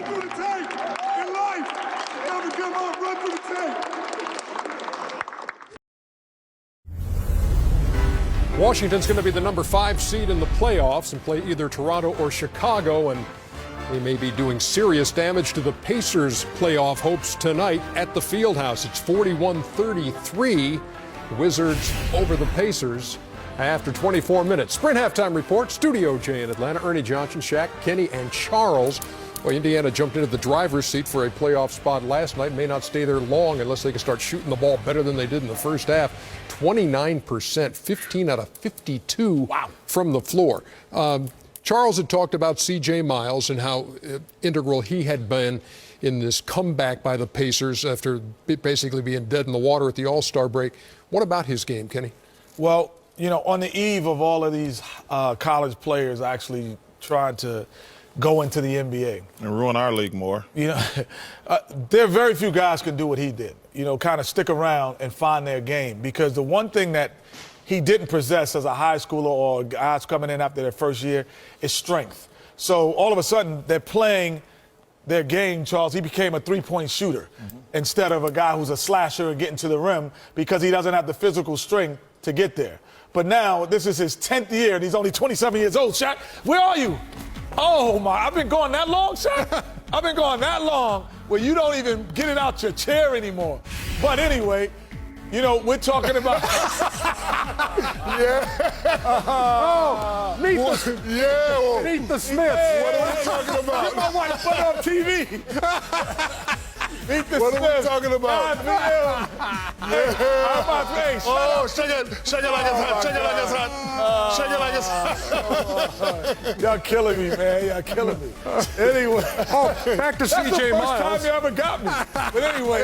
Run through the tape. In life, never give up. Run through the tape. Washington's going to be the number 5 seed in the playoffs and play either Toronto or Chicago, and they may be doing serious damage to the Pacers' playoff hopes tonight at the Fieldhouse. It's 41-33. Wizards over the Pacers after 24 minutes. Sprint halftime report. Studio J in Atlanta. Ernie Johnson, Shaq, Kenny, and Charles. Well, Indiana jumped into the driver's seat for a playoff spot last night. May not stay there long unless they can start shooting the ball better than they did in the first half. 29%, 15 out of 52 from the floor. Charles had talked about C.J. Miles and how integral he had been in this comeback by the Pacers after basically being dead in the water at the All-Star break. What about his game, Kenny? Well, you know, on the eve of all of these college players actually trying to go into the NBA. And ruin our league more. You know, there are very few guys can do what he did, you know, kind of stick around and find their game. Because the one thing that he didn't possess as a high schooler or guys coming in after their first year is strength. So all of a sudden they're playing their game, Charles. He became a three-point shooter instead of a guy who's a slasher and getting to the rim because he doesn't have the physical strength to get there. But now this is his 10th year and he's only 27 years old. Shaq, where are you? Oh, my, I've been going that long, Shaq? I've been going that long where you don't even get it out your chair anymore. But anyway, you know, we're talking about... Meet the Smiths. What are we talking about? Get my wife put on TV. Meet the What Smiths. are we talking about? Shake it like it's hot. Shake it like it's hot. Shake it like it's hot. Y'all killing me, man. Y'all killing me. Anyway. Back to That's C.J. the Miles. first time you ever got me. But anyway.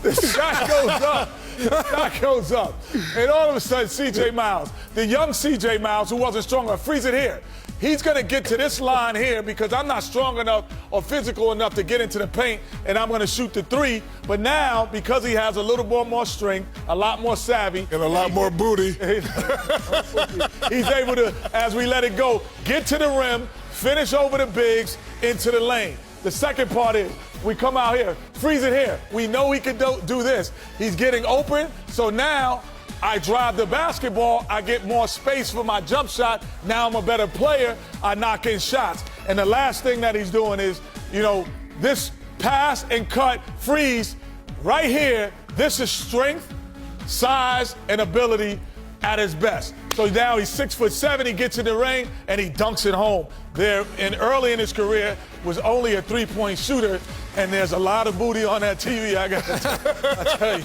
The shot goes up. The shot goes up. And all of a sudden, C.J. Miles, the young C.J. Miles, who wasn't strong enough, freeze it here. He's going to get to this line here because I'm not strong enough or physical enough to get into the paint, and I'm going to shoot the three. But now, because he has a little more strength, a lot more savvy. And a lot more booty. He's able to, as we let it go, get to the rim, finish over the bigs, into the lane. The second part is, we come out here, freeze it here. We know he can do this. He's getting open, so now I drive the basketball, I get more space for my jump shot. Now I'm a better player, I knock in shots. And the last thing that he's doing is, you know, this pass and cut, freeze, right here, this is strength, size, and ability at his best. So now he's 6'7", he gets in the lane, and he dunks it home. There, and early in his career, was only a three-point shooter, and there's a lot of booty on that TV, I got to tell you.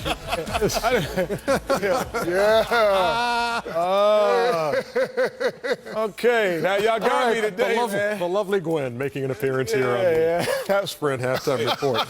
Okay, now y'all got me today, man. The lovely Gwen making an appearance here on the Sprint halftime report.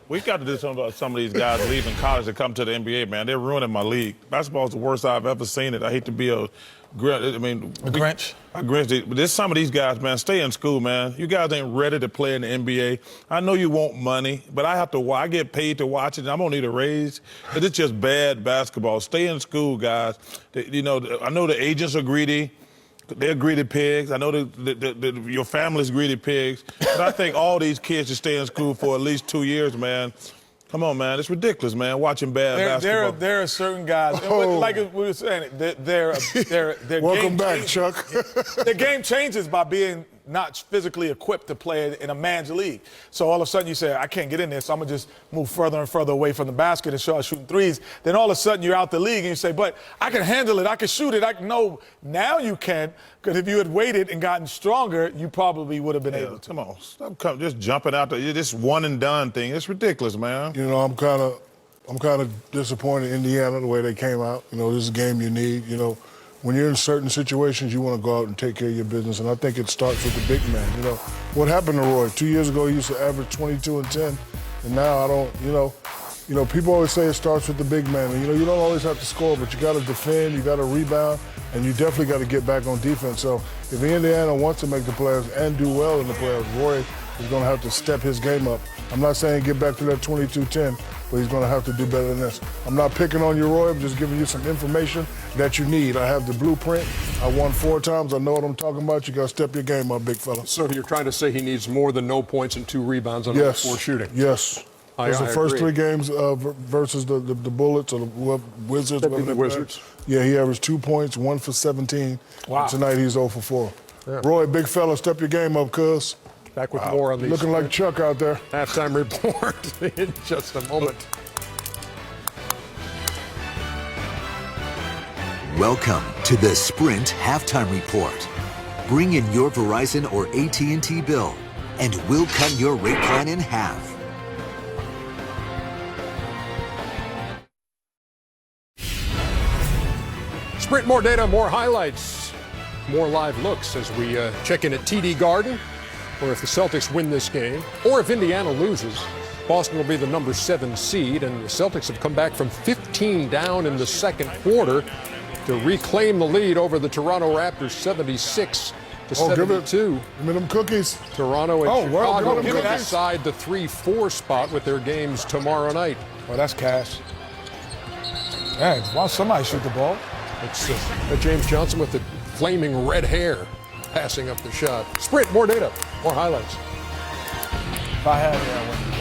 We got to do something about some of these guys leaving college to come to the NBA, man. They're ruining my league. Basketball is the worst I've ever seen it. I hate to be a Grinch. But there's some of these guys, man, stay in school, man. You guys ain't ready to play in the NBA. I know you want money, but I get paid to watch it, and I'm going to need a raise. But it's just bad basketball. Stay in school, guys. You know, I know the agents are greedy. They're greedy pigs. I know your family's greedy pigs. But I think all these kids should stay in school for at least 2 years, man. Come on, man. It's ridiculous, man, watching bad basketball. There are certain guys, like we were saying, their Welcome back, Chuck. Their game changes by being not physically equipped to play in a man's league. So all of a sudden you say, I can't get in there, so I'm going to just move further and further away from the basket and start shooting threes. Then all of a sudden you're out the league and you say, but I can handle it, I can shoot it. No, now you can, because if you had waited and gotten stronger, you probably would have been able to. Come on, stop just jumping out there. This one and done thing. It's ridiculous, man. You know, I'm kind of disappointed in Indiana the way they came out. You know, this is a game you need. You know, when you're in certain situations, you want to go out and take care of your business, and I think it starts with the big man. You know, what happened to Roy? 2 years ago, he used to average 22 and 10, and now I don't. You know, people always say it starts with the big man, and you don't always have to score, but you got to defend, you got to rebound, and you definitely got to get back on defense. So if Indiana wants to make the playoffs and do well in the playoffs, Roy is going to have to step his game up I'm not saying get back to that 22-10, but he's going to have to do better than this. I'm not picking on you, Roy. I'm just giving you some information that you need. I have the blueprint. I won 4 times. I know what I'm talking about. You got to step your game up, big fella. So you're trying to say he needs more than no points and 2 rebounds on 4 shooting? Yes. It's the first agree. 3 games versus the Bullets or the Wizards. The Wizards. Yeah, he averaged 2 points, 1 for 17. Wow. Tonight he's 0 for 4. Yeah. Roy, big fella, step your game up, cuz. Back with more on these. Looking like Chuck out there. Halftime report in just a moment. Welcome to the Sprint Halftime Report. Bring in your Verizon or AT&T bill, and we'll cut your rate plan in half. Sprint, more data, more highlights, more live looks as we check in at TD Garden, where if the Celtics win this game, or if Indiana loses, Boston will be the number 7 seed, and the Celtics have come back from 15 down in the second quarter to reclaim the lead over the Toronto Raptors, 76 to 72. Give me them cookies. Toronto and Chicago give me will that. decide the 3-4 spot with their games tomorrow night. Well, that's cash. Hey, why don't somebody shoot the ball? It's James Johnson with the flaming red hair passing up the shot. Sprint, more data, more highlights. If I had it, I wouldn't.